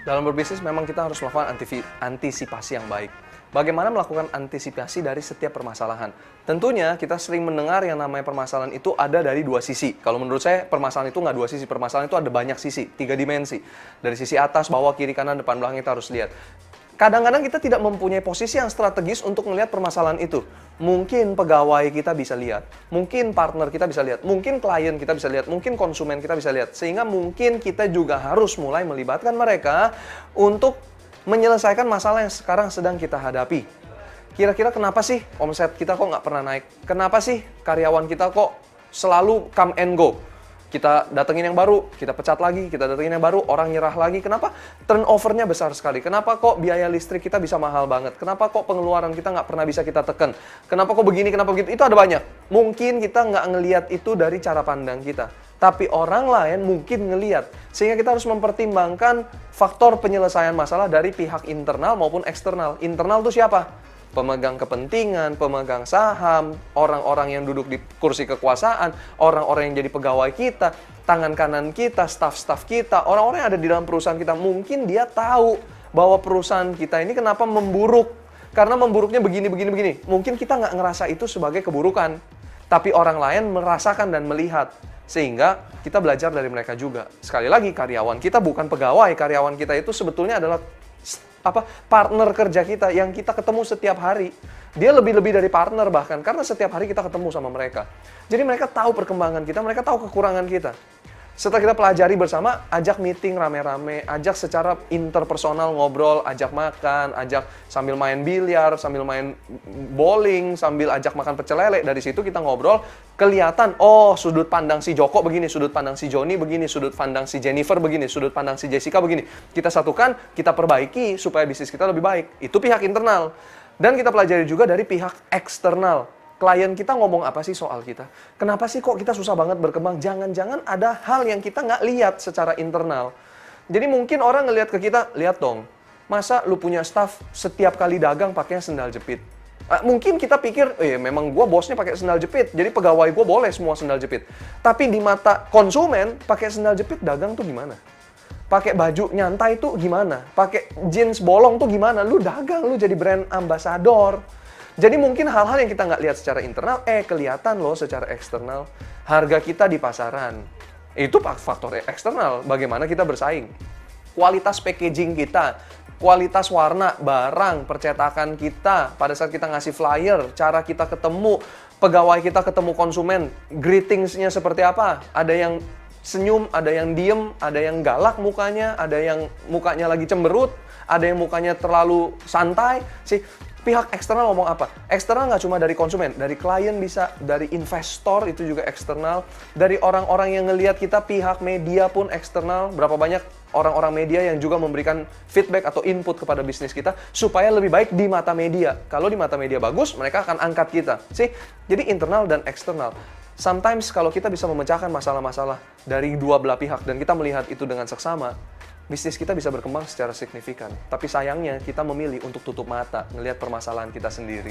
Dalam berbisnis memang kita harus melakukan antisipasi yang baik. Bagaimana melakukan antisipasi dari setiap permasalahan? Tentunya kita sering mendengar yang namanya permasalahan itu ada dari dua sisi. Kalau menurut saya permasalahan itu nggak dua sisi, permasalahan itu ada banyak sisi, 3 dimensi. Dari sisi atas, bawah, kiri, kanan, depan, belakang kita harus lihat. Kadang-kadang kita tidak mempunyai posisi yang strategis untuk melihat permasalahan itu. Mungkin pegawai kita bisa lihat, mungkin partner kita bisa lihat, mungkin klien kita bisa lihat, mungkin konsumen kita bisa lihat. Sehingga mungkin kita juga harus mulai melibatkan mereka untuk menyelesaikan masalah yang sekarang sedang kita hadapi. Kira-kira kenapa sih omset kita kok nggak pernah naik? Kenapa sih karyawan kita kok selalu come and go? Kita datengin yang baru, kita pecat lagi, kita datengin yang baru, orang nyerah lagi. Kenapa turnover-nya besar sekali? Kenapa kok biaya listrik kita bisa mahal banget? Kenapa kok pengeluaran kita nggak pernah bisa kita tekan? Kenapa kok begini, kenapa begitu? Itu ada banyak. Mungkin kita nggak ngelihat itu dari cara pandang kita. Tapi orang lain mungkin ngelihat. Sehingga kita harus mempertimbangkan faktor penyelesaian masalah dari pihak internal maupun eksternal. Internal itu siapa? Pemegang kepentingan, pemegang saham, orang-orang yang duduk di kursi kekuasaan, orang-orang yang jadi pegawai kita, tangan kanan kita, staf-staf kita, orang-orang yang ada di dalam perusahaan kita. Mungkin dia tahu bahwa perusahaan kita ini kenapa memburuk. Karena memburuknya begini. Mungkin kita nggak ngerasa itu sebagai keburukan. Tapi orang lain merasakan dan melihat. Sehingga kita belajar dari mereka juga. Sekali lagi, karyawan kita bukan pegawai. Karyawan kita itu sebetulnya adalah partner kerja kita yang kita ketemu setiap hari. Dia lebih-lebih dari partner bahkan, karena setiap hari kita ketemu sama mereka. Jadi mereka tahu perkembangan kita, mereka tahu kekurangan kita. Setelah kita pelajari bersama, ajak meeting rame-rame, ajak secara interpersonal ngobrol, ajak makan, ajak sambil main biliar, sambil main bowling, sambil ajak makan pecel lele. Dari situ kita ngobrol, kelihatan, oh sudut pandang si Joko begini, sudut pandang si Joni begini, sudut pandang si Jennifer begini, sudut pandang si Jessica begini. Kita satukan, kita perbaiki supaya bisnis kita lebih baik. Itu pihak internal. Dan kita pelajari juga dari pihak eksternal. Klien kita ngomong apa sih soal kita? Kenapa sih kok kita susah banget berkembang? Jangan-jangan ada hal yang kita nggak lihat secara internal. Jadi mungkin orang ngelihat ke kita, lihat dong, masa lu punya staff setiap kali dagang pakai sendal jepit? Mungkin kita pikir, memang gue bosnya pakai sendal jepit, jadi pegawai gue boleh semua sendal jepit. Tapi di mata konsumen, pakai sendal jepit dagang tuh gimana? Pakai baju nyantai tuh gimana? Pakai jeans bolong tuh gimana? Lu dagang, lu jadi brand ambassador. Jadi mungkin hal-hal yang kita nggak lihat secara internal, kelihatan loh secara eksternal. Harga kita di pasaran. Itu faktor eksternal, bagaimana kita bersaing. Kualitas packaging kita, kualitas warna, barang, percetakan kita, pada saat kita ngasih flyer, cara kita ketemu, pegawai kita ketemu konsumen, greetingsnya seperti apa. Ada yang senyum, ada yang diem, ada yang galak mukanya, ada yang mukanya lagi cemberut, ada yang mukanya terlalu santai. Pihak eksternal ngomong apa? Eksternal nggak cuma dari konsumen, dari klien bisa, dari investor itu juga eksternal, dari orang-orang yang ngelihat kita, pihak media pun eksternal. Berapa banyak orang-orang media yang juga memberikan feedback atau input kepada bisnis kita supaya lebih baik di mata media. Kalau di mata media bagus, mereka akan angkat kita. Jadi internal dan eksternal. Sometimes kalau kita bisa memecahkan masalah-masalah dari dua belah pihak dan kita melihat itu dengan seksama, bisnis kita bisa berkembang secara signifikan. Tapi sayangnya kita memilih untuk tutup mata, ngelihat permasalahan kita sendiri.